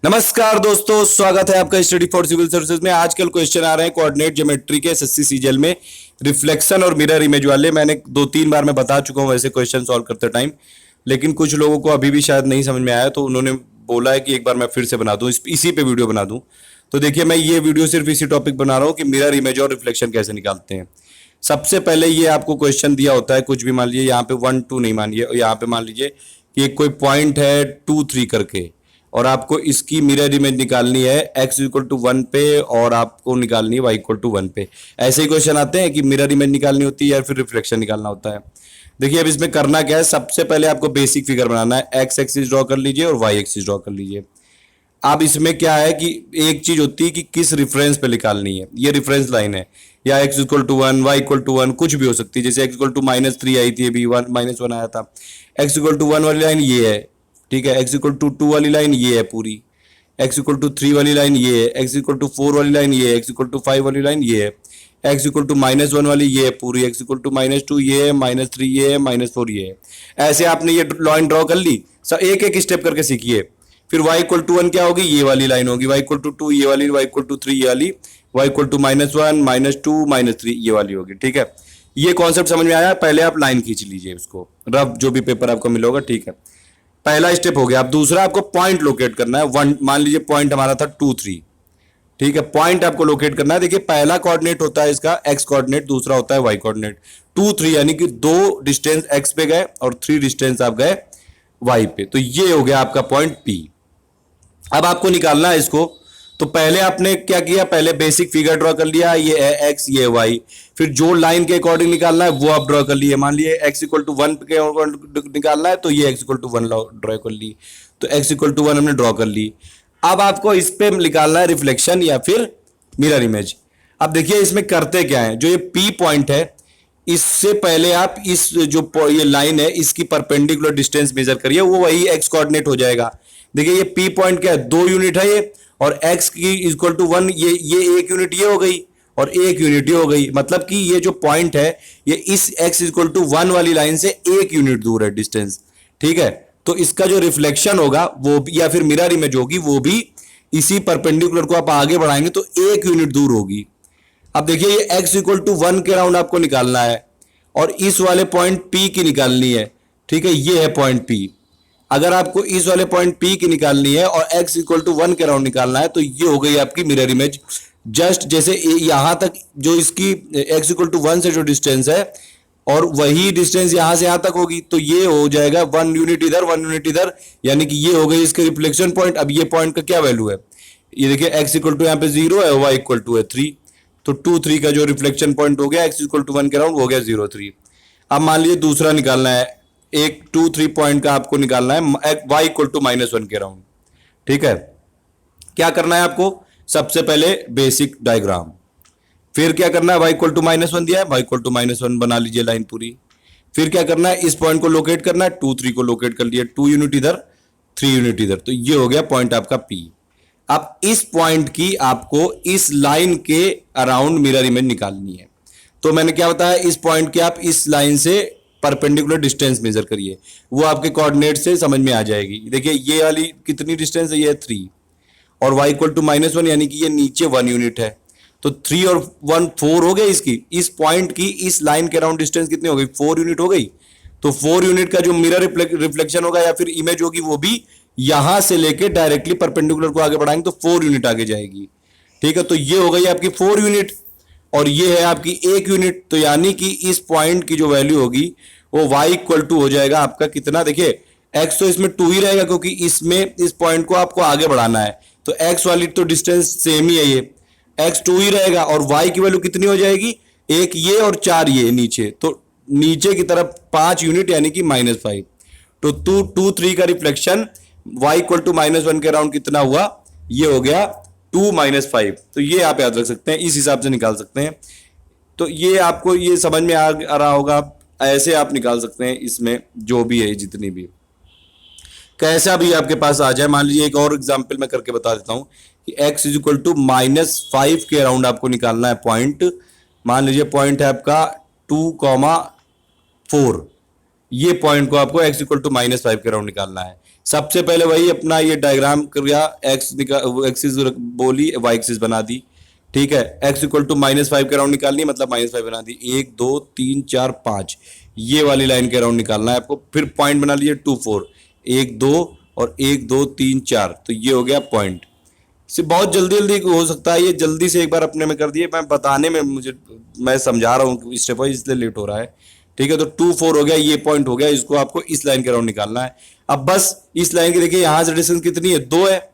नमस्कार दोस्तों, स्वागत है आपका स्टडी फॉर सिविल सर्विसेज में। आजकल क्वेश्चन आ रहे हैं कोऑर्डिनेट ज्योमेट्री के एसएससी सीजीएल में, रिफ्लेक्शन और मिरर इमेज वाले। मैंने 2-3 बार मैं बता चुका हूं वैसे क्वेश्चन सॉल्व करते टाइम, लेकिन कुछ लोगों को अभी भी शायद नहीं समझ में आया, तो उन्होंने बोला है कि एक बार मैं फिर से बना दूं, इसी पे वीडियो बना दूं। तो देखिए, मैं ये वीडियो सिर्फ इसी टॉपिक बना रहा हूँ कि मिरर इमेज और रिफ्लेक्शन कैसे निकालते हैं। सबसे पहले ये आपको क्वेश्चन दिया होता है, कुछ भी मान लीजिए, यहाँ पे 1 2 नहीं मानिए, यहाँ पे मान लीजिए कि एक कोई पॉइंट है 2 3 करके, और आपको इसकी मिरर इमेज निकालनी है x इक्वल टू 1 पे, और आपको निकालनी है y इक्वल टू 1 पे। ऐसे ही क्वेश्चन आते हैं कि मिरर इमेज निकालनी होती है या फिर रिफ्लेक्शन निकालना होता है। देखिए, अब इसमें करना क्या है, सबसे पहले आपको बेसिक फिगर बनाना है। x एक्सिस ड्रॉ कर लीजिए और y एक्सिस ड्रॉ कर लीजिए। अब इसमें क्या है कि एक चीज होती है कि किस रेफरेंस पे निकालनी है। ये रेफरेंस लाइन है, या x equal to 1, y equal to 1, कुछ भी हो सकती है। जैसे x इक्वल टू -3 आई थी, अभी 1 -1 आया था। x इक्वल टू 1 वाली लाइन ये है, ठीक है। x इक्वल टू 2 वाली लाइन ये है पूरी, x इक्वल टू 3 वाली लाइन ये है, x इक्वल टू 4 वाली लाइन ये है, x इक्वल टू 5 वाली लाइन ये है, x इक्वल टू -1 वाली ये है पूरी, x इक्वल टू -2 ये है, -3 ये है, -4 ये है। ऐसे आपने ये लाइन ड्रॉ कर ली। सब एक एक स्टेप करके सीखिए। फिर y इक्वल टू 1 क्या होगी, ये वाली लाइन होगी, y इक्वल टू 2 ये वाली, y इक्वल टू 3 ये वाली, y इक्वल टू -1 -2 -3 ये वाली होगी, ठीक है। ये कॉन्सेप्ट समझ में आया। पहले आप लाइन खींच लीजिए, उसको रफ जो भी पेपर आपको मिलेगा, ठीक है। पहला स्टेप हो गया। अब दूसरा, आपको पॉइंट लोकेट करना है। वन मान लीजिए पॉइंट हमारा था 2 3, ठीक है। पॉइंट आपको लोकेट करना है। देखिए, पहला कोऑर्डिनेट होता है इसका x कोऑर्डिनेट, दूसरा होता है y कोऑर्डिनेट। 2 3 यानी कि 2 डिस्टेंस x पे गए और 3 डिस्टेंस आप गए y पे, तो ये हो गया आपका पॉइंट P। अब आपको निकालना है इसको। तो पहले आपने क्या किया, पहले बेसिक फिगर ड्रॉ कर लिया, ये है x ये y। फिर जो लाइन के अकॉर्डिंग निकालना है वो आप ड्रॉ कर लिए। मान लिए x इक्वल टू 1 के निकालना है, तो ये x इक्वल टू 1 ड्रॉ कर ली, तो x इक्वल टू 1 हमने ड्रॉ कर ली। अब आपको इस पे निकालना है रिफ्लेक्शन या फिर मिरर इमेज। अब देखिए, इसमें करते क्या है, जो ये P पॉइंट है, इससे पहले आप इस जो ये लाइन है इसकी परपेंडिकुलर डिस्टेंस मेजर करिए, वो वही x कोऑर्डिनेट हो जाएगा। देखिए, ये P पॉइंट क्या है, 2 यूनिट है ये, और x की इक्वल टू 1, ये 1 यूनिट ये हो गई और 1 यूनिट ये हो गई। मतलब कि ये जो पॉइंट है ये इस x इक्वल टू 1 वाली लाइन से 1 यूनिट दूर है डिस्टेंस, ठीक है। तो इसका जो रिफ्लेक्शन होगा वो भी, या फिर मिरर इमेज होगी, वो भी इसी परपेंडिकुलर को आप आगे बढ़ाएंगे तो 1 यूनिट दूर होगी। अब देखिए, ये x इक्वल टू 1 के राउंड आपको निकालना है और इस वाले पॉइंट P की निकालनी है, ठीक है। ये है पॉइंट P। अगर आपको इस वाले पॉइंट P की निकालनी है और x इक्वल टू 1 के राउंड निकालना है, तो ये हो गई आपकी मिरर इमेज। जस्ट जैसे यहां तक जो इसकी x इक्वल टू 1 से जो डिस्टेंस है, और वही डिस्टेंस यहां से यहां तक होगी, तो ये हो जाएगा 1 यूनिट इधर 1 यूनिट इधर, यानी कि ये हो गई इसके रिफ्लेक्शन पॉइंट। अब ये पॉइंट का क्या वैल्यू है, ये देखिए, x इक्वल टू यहाँ पे 0 है, y इक्वल टू है 3, तो 2 3 का जो रिफ्लेक्शन पॉइंट हो गया x इक्वल टू 1 के राउंड, हो गया 0 3। अब मान लीजिए दूसरा निकालना है, एक 2 3 पॉइंट का आपको निकालना है y इक्वल टू -1 के राउंड, ठीक है। क्या करना है आपको, सबसे पहले बेसिक डायग्राम, फिर क्या करना है, y इक्वल टू -1 दिया है, y इक्वल टू -1 बना लीजिए लाइन पूरी। फिर क्या करना है, इस पॉइंट को लोकेट करना है, 2 3 को लोकेट कर लिया, 2 यूनिट इधर 3 यूनिट इधर, तो ये हो गया पॉइंट आपका P। अब इस पॉइंट की आपको इस लाइन के अराउंड मिरर इमेज निकालनी है। तो मैंने क्या बताया, इस पॉइंट के आप इस लाइन से परपेंडिकुलर डिस्टेंस मेजर करिए, वो आपके कोऑर्डिनेट से समझ में आ जाएगी। देखिए, ये वाली कितनी डिस्टेंस है, ये है 3, और y इक्वल टू -1 यानी कि ये नीचे 1 यूनिट है, तो 3 और 1 4 हो गए इसकी। इस पॉइंट की इस लाइन के अराउंड डिस्टेंस कितनी हो गई, 4 यूनिट हो गई। तो 4 यूनिट का जो मिरर रिफ्लेक्शन होगा या फिर इमेज होगी, वो भी यहां से लेके डायरेक्टली परपेंडिकुलर को आगे बढ़ाएंगे तो 4 यूनिट आगे जाएगी, ठीक है। तो ये हो गई आपकी 4 यूनिट, और ये है आपकी 1 यूनिट। तो यानी कि इस पॉइंट की जो वैल्यू होगी वो y इक्वल टू हो जाएगा आपका कितना, देखिए x तो इसमें 2 ही रहेगा, क्योंकि इसमें इस पॉइंट को आपको आगे बढ़ाना है, तो x वाली तो डिस्टेंस सेम ही है, ये x 2 ही रहेगा, और y की वैल्यू कितनी हो जाएगी, 1 ये और 4 ये नीचे, तो नीचे की तरफ 5 यूनिट यानी कि -5। तो 2 3 का रिफ्लेक्शन y इक्वल टू -1 के राउंड कितना हुआ, ये हो गया 2 -5। तो ये आप याद रख सकते हैं, इस हिसाब से निकाल सकते हैं। तो ये आपको ये समझ में आ रहा होगा, ऐसे आप निकाल सकते हैं। इसमें जो भी है, जितनी भी कैसा भी आपके पास आ जाए। मान लीजिए एक और एग्जांपल मैं करके बता देता हूं कि x इज इक्वल टू -5 के अराउंड आपको निकालना है पॉइंट। मान लीजिए पॉइंट है आपका 2,4, ये पॉइंट को आपको x इक्वल टू -5 के अराउंड निकालना है। सबसे पहले वही अपना ये डायग्राम किया, एक्स एक्सिस बोली, वाई एक्सिस बना दी, ठीक है। एक्स इक्वल टू -5 के अराउंड निकालनी है, मतलब -5 बना दी। 1 2 3 4 5 ये वाली लाइन के अराउंड निकालना है आपको। फिर पॉइंट बना लीजिए 2 4, 1 2 और 1 2 3 4, तो ये हो गया पॉइंट। से बहुत जल्दी जल्दी हो सकता है, ये जल्दी से एक बार अपने में कर दिए, मैं बताने में मुझे, मैं समझा रहा हूँ स्टेप वाइज, इसलिए लेट हो रहा है, ठीक है। तो 2 4 हो गया, ये पॉइंट हो गया, इसको आपको इस लाइन के अराउंड निकालना है। अब बस इस लाइन की देखिए यहां से डिस्टेंस कितनी है, 2 है,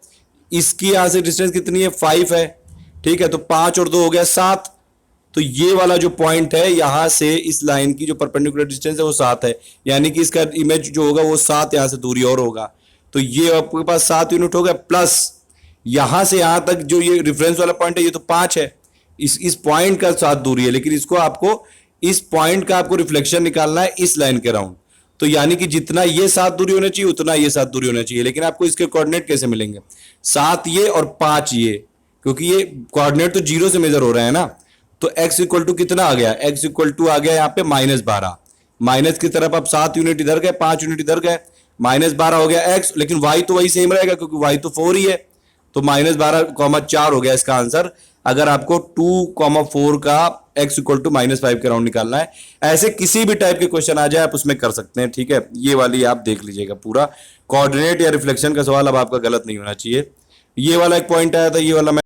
इसकी यहां से डिस्टेंस कितनी है, 5 है, ठीक है। तो 5 और 2 हो गया 7। तो ये वाला जो पॉइंट है यहां से इस लाइन की जो परपेंडिकुलर डिस्टेंस है वो 7 है, यानी कि इसका इमेज जो होगा वो 7 यहां से दूरी और होगा। तो ये आपके पास 7 यूनिट हो गया, प्लस यहां से यहां तक जो ये रेफरेंस वाला पॉइंट है ये तो 5 है, इस पॉइंट का 7 दूरी है, लेकिन इसको आपको, इस पॉइंट का आपको रिफ्लेक्शन निकालना है इस लाइन के राउंड। तो यानी कि जितना ये 7 दूरी होना चाहिए उतना ये 7 दूरी होना चाहिए, लेकिन आपको इसके कोऑर्डिनेट कैसे मिलेंगे, 7 ये और 5 ये, क्योंकि ये कोऑर्डिनेट तो 0 से मेजर हो रहा है ना। तो x इक्वल टू कितना आ गया, x इक्वल टू आ गया यहाँ पे -12, माइनस की तरफ अब 7 यूनिट इधर गए, 5 यूनिट इधर गए, -12 हो गया x, लेकिन y तो वही सेम रहेगा क्योंकि y तो 4 ही है। तो -12,4 हो गया इसका आंसर, अगर आपको 2,4 का x इक्वल टू -5 के राउंड निकालना है। ऐसे किसी भी टाइप के क्वेश्चन आ जाए आप उसमें कर सकते हैं, ठीक है। ये वाली आप देख लीजिएगा, पूरा कोऑर्डिनेट या रिफ्लेक्शन का सवाल अब आपका गलत नहीं होना चाहिए। ये वाला एक पॉइंट आया था, ये वाला मैं